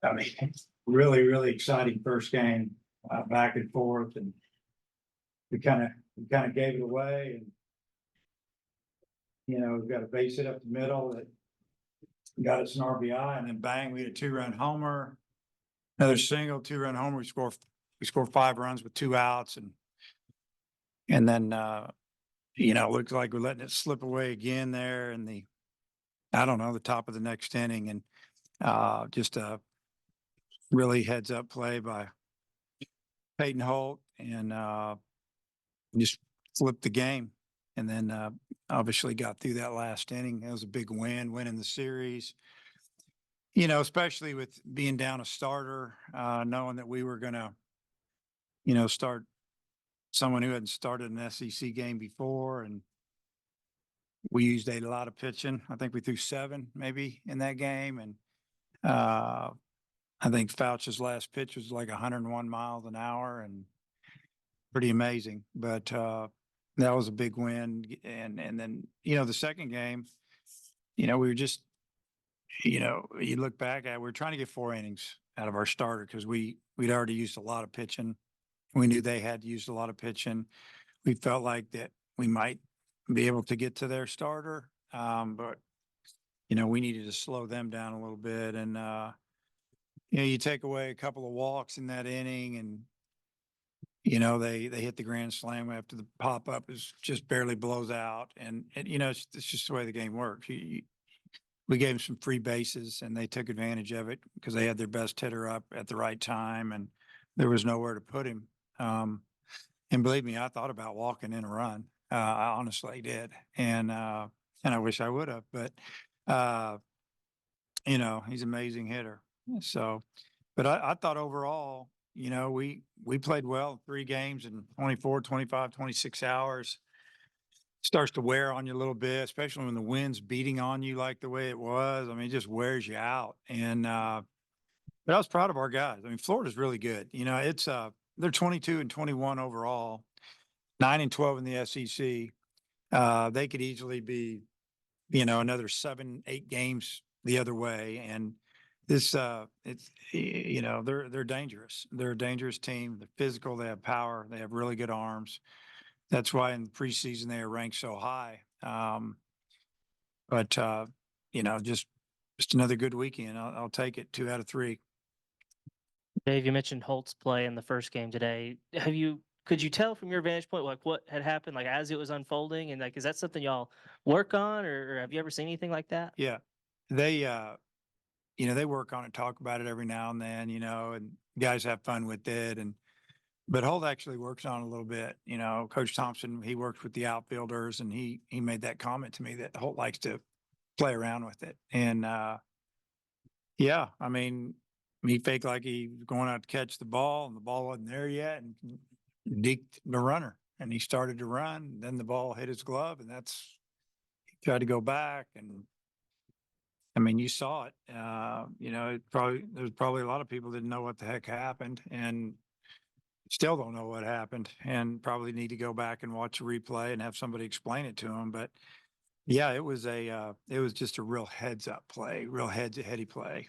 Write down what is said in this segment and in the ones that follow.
I mean, really, really exciting first game, back and forth, and we kind of gave it away, and we've got a base hit up the middle that got us an RBI, and then bang, we had a 2-run homer, another single, 2-run homer. We scored 5 runs with 2 outs, and then it looks like we're letting it slip away again there in the top of the next inning, and just a really heads up play by Peyton Holt, and just flipped the game. And then obviously got through that last inning. It was a big win, winning the series. Especially with being down a starter, knowing that we were going to, start someone who hadn't started an SEC game before. And we used a lot of pitching. I think we threw 7 maybe in that game. And I think Fouch's last pitch was like 101 miles an hour, and pretty amazing. But that was a big win. And then, the second game, we were just, you look back at, we were trying to get 4 innings out of our starter because we'd already used a lot of pitching. We knew they had used a lot of pitching. We felt like that we might be able to get to their starter. But, we needed to slow them down a little bit. And, you take away a couple of walks in that inning, and, they hit the grand slam after the pop up is just barely blows out. And it's just the way the game works. We gave them some free bases, and they took advantage of it because they had their best hitter up at the right time, and there was nowhere to put him. And believe me, I thought about walking in a run. I honestly did. And I wish I would have, but he's an amazing hitter. So, but I thought overall, we played well 3 games in 24, 25, 26 hours. Starts to wear on you a little bit, especially when the wind's beating on you like the way it was. I mean, it just wears you out. And but I was proud of our guys. I mean, Florida's really good. It's they're 22-21 overall, 9-12 in the SEC. They could easily be, another 7-8 games the other way. And this it's they're dangerous. They're a dangerous team. They're physical, they have power, they have really good arms. That's why in the preseason they are ranked so high. But just another good weekend. I'll take it. 2 out of 3. Dave, you mentioned Holt's play in the first game today. Could you tell from your vantage point, like what had happened, like as it was unfolding, and like, is that something y'all work on, or have you ever seen anything like that? Yeah, they they work on it, talk about it every now and then, and guys have fun with it. But Holt actually works on it a little bit. Coach Thompson, he works with the outfielders, and he made that comment to me that Holt likes to play around with it. And yeah, I mean, he faked like he was going out to catch the ball, and the ball wasn't there yet, and deked the runner. And he started to run. Then the ball hit his glove, and he tried to go back. And I mean, you saw it. There's probably a lot of people didn't know what the heck happened, and still don't know what happened, and probably need to go back and watch a replay and have somebody explain it to them. But yeah, it was just a real heads up play, real heady play.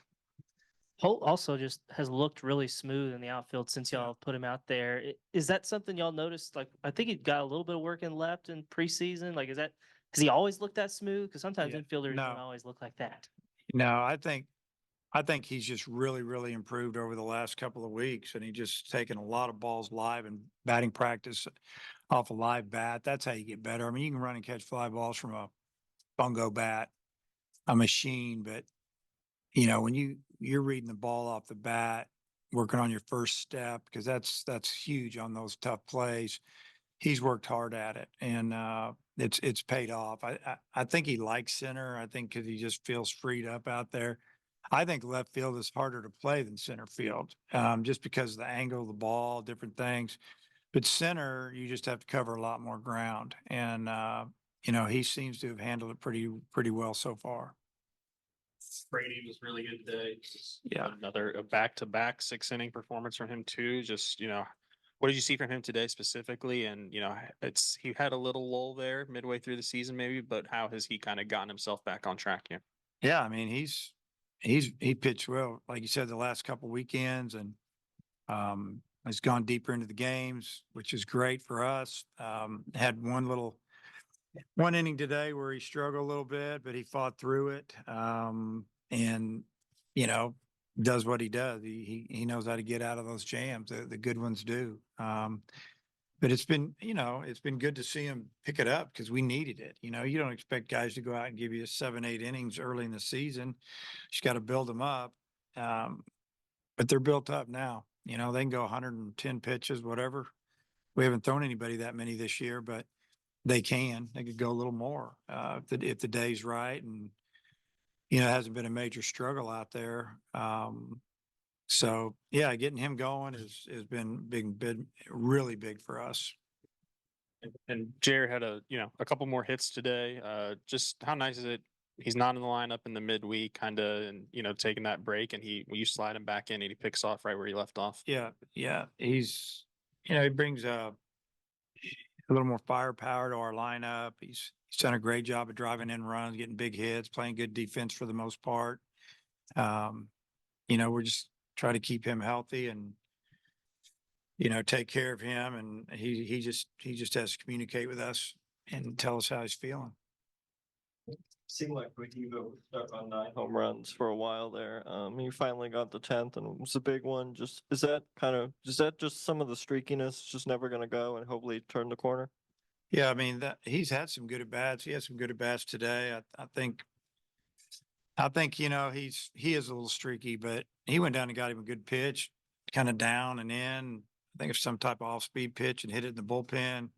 Holt also just has looked really smooth in the outfield since y'all put him out there. Is that something y'all noticed? Like, I think he got a little bit of work in left in preseason. Like, has he always looked that smooth? Because sometimes infielders don't always look like that. No, I think he's just really, really improved over the last couple of weeks, and he just taken a lot of balls live and batting practice off a live bat. That's how you get better. I mean, you can run and catch fly balls from a bungo bat, a machine, but when you're reading the ball off the bat, working on your first step, because that's huge on those tough plays. He's worked hard at it, and it's paid off. I think he likes center. I think because he just feels freed up out there. I think left field is harder to play than center field, just because of the angle of the ball, different things. But center, you just have to cover a lot more ground, and he seems to have handled it pretty well so far. Brady was really good today. Yeah. Another back-to-back 6-inning performance from him too. Just, what did you see from him today specifically? And, he had a little lull there midway through the season maybe, but how has he kind of gotten himself back on track here? Yeah, I mean, he's he pitched well, like you said, the last couple weekends, and has gone deeper into the games, which is great for us. Had one inning today where he struggled a little bit, but he fought through it. And you know, does what he does. He knows how to get out of those jams. The good ones do. But it's been, it's been good to see him pick it up because we needed it. You don't expect guys to go out and give you 7, 8 innings early in the season. Just got to build them up. But they're built up now. They can go 110 pitches, whatever. We haven't thrown anybody that many this year, but they can. They could go a little more if the day's right. And, it hasn't been a major struggle out there. So yeah, getting him going has been big, really big for us. And Jared had a couple more hits today. Just how nice is it? He's not in the lineup in the midweek, kind of, and taking that break, and you slide him back in, and he picks off right where he left off. Yeah, he brings a little more firepower to our lineup. He's done a great job of driving in runs, getting big hits, playing good defense for the most part. We're just trying to keep him healthy and take care of him, and he just has to communicate with us and tell us how he's feeling. Seemed like Rahiva was stuck on 9 home runs for a while there. He finally got the 10th, and it was a big one. Is that just some of the streakiness just never going to go, and hopefully turn the corner? Yeah, I mean he's had some good at bats. He had some good at bats today. I think he is a little streaky, but he went down and got him a good pitch, kind of down and in. I think it's some type of off-speed pitch and hit it in the bullpen.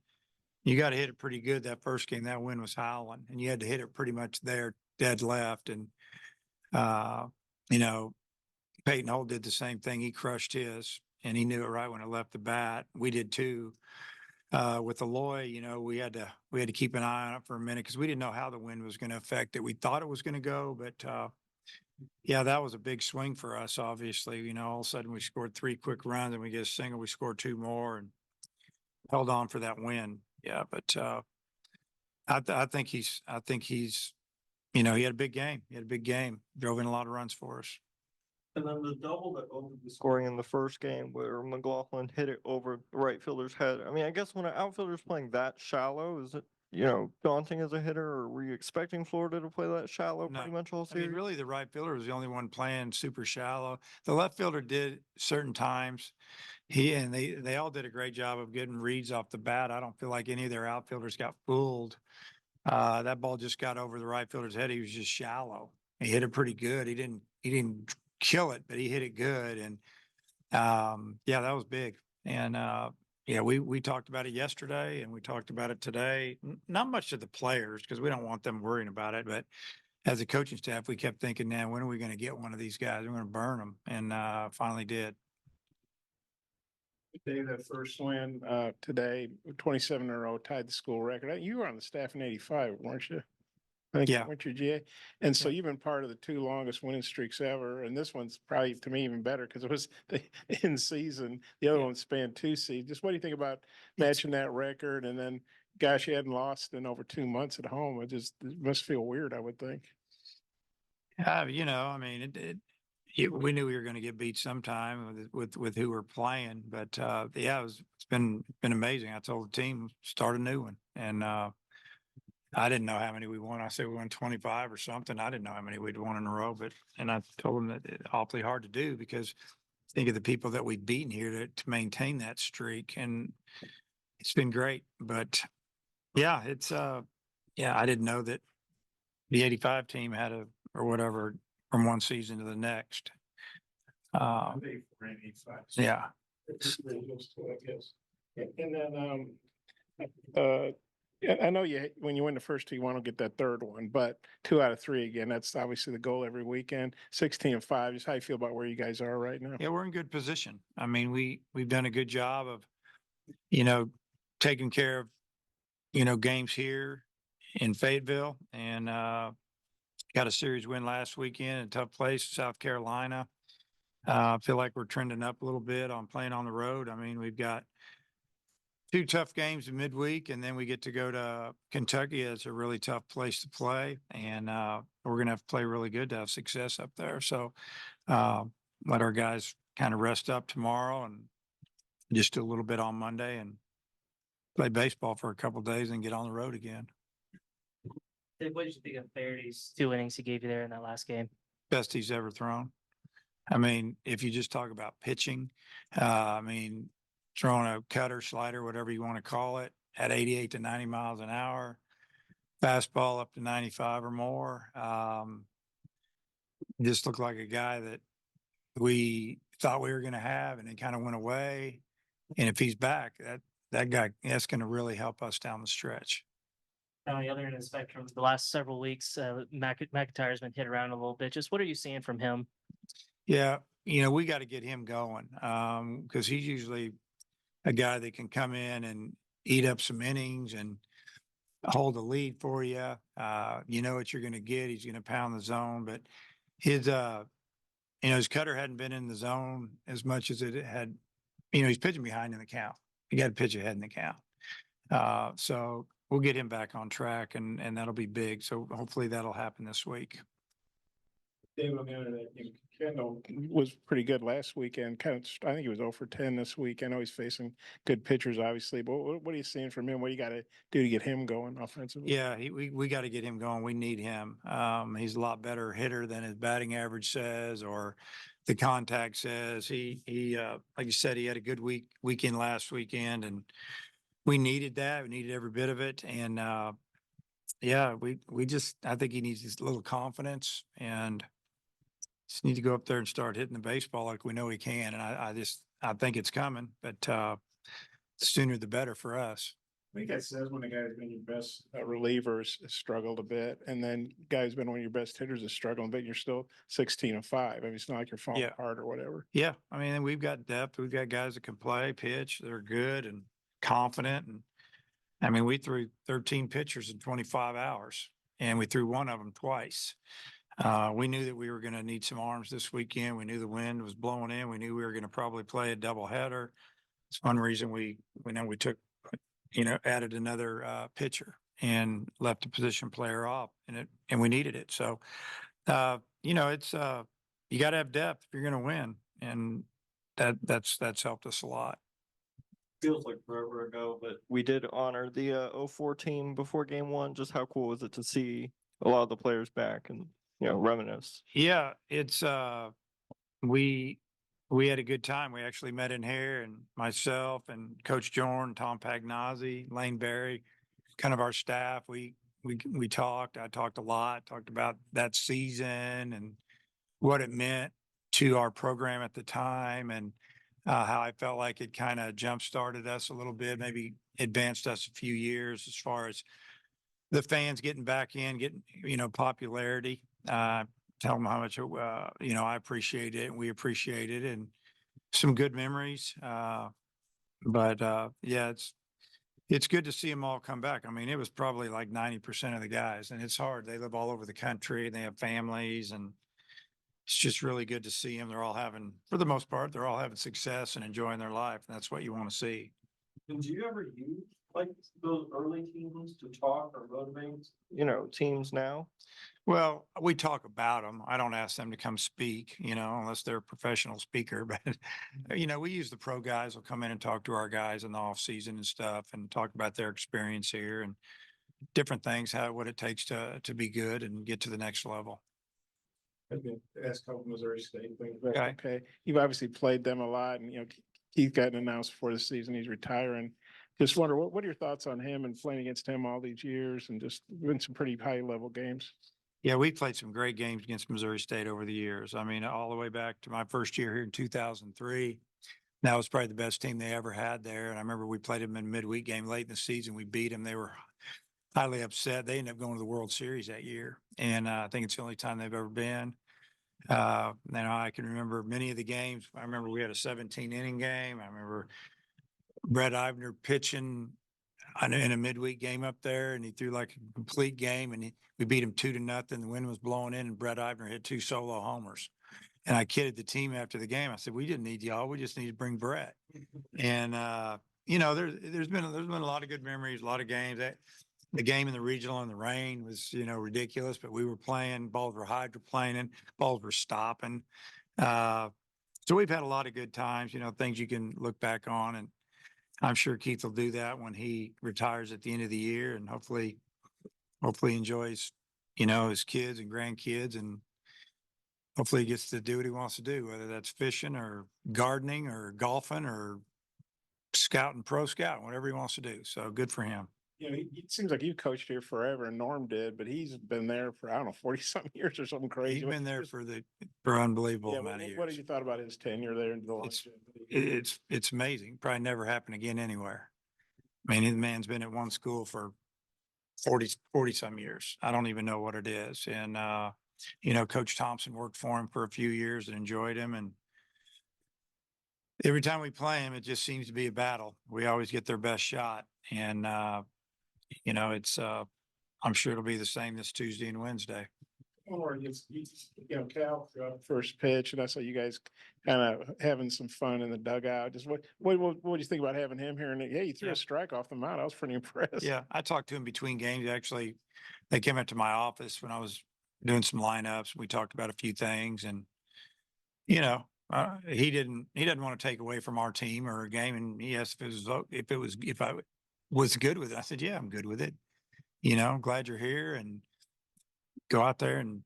You got to hit it pretty good that first game. That wind was howling, and you had to hit it pretty much there, dead left. And Peyton Holt did the same thing. He crushed his, and he knew it right when it left the bat. We did too. With Aloy, we had to keep an eye on it for a minute because we didn't know how the wind was going to affect it. We thought it was going to go, but yeah, that was a big swing for us. Obviously, all of a sudden we scored 3 quick runs, and we get a single. We scored 2 more and held on for that win. Yeah, but I think he's he had a big game. He had a big game. Drove in a lot of runs for us. And then the double that opened the scoring in the first game where McLaughlin hit it over the right fielder's head. I mean, I guess when an outfielder's playing that shallow, is it, daunting as a hitter, or were you expecting Florida to play that shallow No. pretty much all I mean, series? really, the right fielder was the only one playing super shallow. The left fielder did certain times. They all did a great job of getting reads off the bat. I don't feel like any of their outfielders got fooled. That ball just got over the right fielder's head. He was just shallow. He hit it pretty good. He didn't kill it, but he hit it good. And yeah, that was big. And yeah, we talked about it yesterday, and we talked about it today. Not much to the players because we don't want them worrying about it, but as a coaching staff, we kept thinking, now when are we going to get one of these guys? We're going to burn them, and finally did. Dave, that first win today, 27 in a row, tied the school record. You were on the staff in '85, weren't you? I think, Yeah. weren't you, GA? And so you've been part of the 2 longest winning streaks ever. And this one's probably, to me, even better because it was the in season. The other one spanned 2 seasons. Just what do you think about matching that record? And then, gosh, you hadn't lost in over 2 months at home. It must feel weird, I would think. I mean, we knew we were going to get beat sometime with who we're playing, but yeah, it's been amazing. I told the team start a new one, and I didn't know how many we won. I said we won 25 or something. I didn't know how many we'd won in a row, and I told them that it's awfully hard to do because think of the people that we've beaten here to maintain that streak, and it's been great. But yeah, yeah, I didn't know that the '85 team had or whatever from one season to the next. Yeah. And then, yeah, I know when you win the first 2, you want to get that third one, but 2 out of 3 again, that's obviously the goal every weekend. 16-5, just how you feel about where you guys are right now? Yeah, we're in good position. I mean, we've done a good job of, taking care of, games here in Fayetteville, and got a series win last weekend in a tough place, South Carolina. I feel like we're trending up a little bit on playing on the road. I mean, we've got 2 tough games in midweek, and then we get to go to Kentucky. It's a really tough place to play, and we're going to have to play really good to have success up there. So let our guys kind of rest up tomorrow and just do a little bit on Monday and play baseball for a couple of days and get on the road again. Dave, what did you think of Faherty's 2 innings he gave you there in that last game? Best he's ever thrown. I mean, if you just talk about pitching, I mean, throwing a cutter, slider, whatever you want to call it, at 88 to 90 miles an hour, fastball up to 95 or more. Just looked like a guy that we thought we were going to have, and it kind of went away. And if he's back, that guy, that's going to really help us down the stretch. On the other end of the spectrum, the last several weeks, McIntyre's been hit around a little bit. Just what are you seeing from him? Yeah, we got to get him going because he's usually a guy that can come in and eat up some innings and hold the lead for you. You know what you're going to get. He's going to pound the zone, but his his cutter hadn't been in the zone as much as it had. He's pitching behind in the count. You got to pitch ahead in the count. So we'll get him back on track, and that'll be big. So hopefully that'll happen this week. Dave, on the other hand, Kendall was pretty good last weekend. I think he was 0 for 10 this week. I know he's facing good pitchers, obviously, but what are you seeing from him? What do you got to do to get him going offensively? Yeah, we got to get him going. We need him. He's a lot better hitter than his batting average says, or the contact says. He like you said, he had a good weekend last weekend, and we needed that. We needed every bit of it, and yeah, I think he needs this little confidence and just need to go up there and start hitting the baseball like we know he can. And I think it's coming, but the sooner the better for us. I think that says when a guy has been your best reliever has struggled a bit, and then guy who's been one of your best hitters is struggling a bit. You're still 16-5. I mean, it's not like you're falling apart or whatever. Yeah, I mean, we've got depth. We've got guys that can play, pitch. They're good and confident. And I mean, we threw 13 pitchers in 25 hours, and we threw one of them twice. We knew that we were going to need some arms this weekend. We knew the wind was blowing in. We knew we were going to probably play a doubleheader. It's one reason we took, added another pitcher and left a position player off, and we needed it. So, it's you got to have depth if you're going to win, and that's helped us a lot. Feels like forever ago, but we did honor the 04 team before game 1. Just how cool was it to see a lot of the players back and reminisce? Yeah, it's we had a good time. We actually met in here, and myself and Coach Jorn, Tom Pagnazzi, Lane Berry, kind of our staff. We talked. I talked a lot. Talked about that season and what it meant to our program at the time, and how I felt like it kind of jump started us a little bit, maybe advanced us a few years as far as the fans getting back in, getting popularity. Tell them how much I appreciate it and we appreciate it, and some good memories. But yeah, it's good to see them all come back. I mean, it was probably like 90% of the guys, and it's hard. They live all over the country and they have families, and it's just really good to see them. They're all for the most part, they're all having success and enjoying their life. And that's what you want to see. And do you ever use like those early teams to talk or motivate, teams now? Well, we talk about them. I don't ask them to come speak, unless they're a professional speaker. But, we use the pro guys will come in and talk to our guys in the off season and stuff, and talk about their experience here and different things, what it takes to be good and get to the next level. Ask couple Missouri State things. Okay. Okay. You've obviously played them a lot, and Keith got announced before the season he's retiring. Just wonder what are your thoughts on him and playing against him all these years, and just win some pretty high level games. Yeah, we played some great games against Missouri State over the years. I mean, all the way back to my first year here in 2003. That was probably the best team they ever had there. And I remember we played them in a midweek game late in the season. We beat them. They were highly upset. They ended up going to the World Series that year. And I think it's the only time they've ever been. I can remember many of the games. I remember we had a 17-inning game. I remember Brett Eibner pitching in a midweek game up there, and he threw like a complete game, and we beat him 2-0. The wind was blowing in, and Brett Eibner hit 2 solo homers. And I kidded the team after the game. I said, we didn't need y'all. We just need to bring Brett. And you know, there's been a lot of good memories, a lot of games. That the game in the regional in the rain was, you know, ridiculous, but we were playing, balls were hydroplaning, balls were stopping. Uh, so we've had a lot of good times, you know, things you can look back on, and I'm sure Keith will do that when he retires at the end of the year, and hopefully enjoys, you know, his kids and grandkids, and hopefully he gets to do what he wants to do, whether that's fishing or gardening or golfing or scouting, pro scout, whatever he wants to do. So good for him. You know, it seems like you coached here forever and Norm did, but he's been there for, I don't know, 40-something years or something crazy. He's been there Just- for unbelievable Yeah, amount of what have years. you thought about his tenure there in the It's- longevity? It's amazing. Probably never happen again anywhere. I mean, the man's been at one school for 40 some years. I don't even know what it is. And, you know, Coach Thompson worked for him for a few years and enjoyed him. And every time we play him, it just seems to be a battle. We always get their best shot. And, you know, I'm sure it'll be the same this Tuesday and Wednesday. Or you know, Cal threw out first pitch, and I saw you guys kind of having some fun in the dugout. Just what do you think about having him here? And yeah, he threw Yeah. a strike off the mound. I was pretty impressed. Yeah, I talked to him between games. Actually, they came up to my office when I was doing some lineups. We talked about a few things, and you know, he doesn't want to take away from our team or a game. And he asked if I was good with it. I said, yeah, I'm good with it. You know, I'm glad you're here, and go out there and,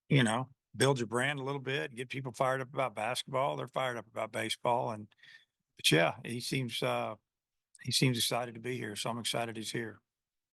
you know, build your brand a little bit, get people fired up about basketball. They're fired up about baseball, but yeah, he seems excited to be here. So I'm excited he's here.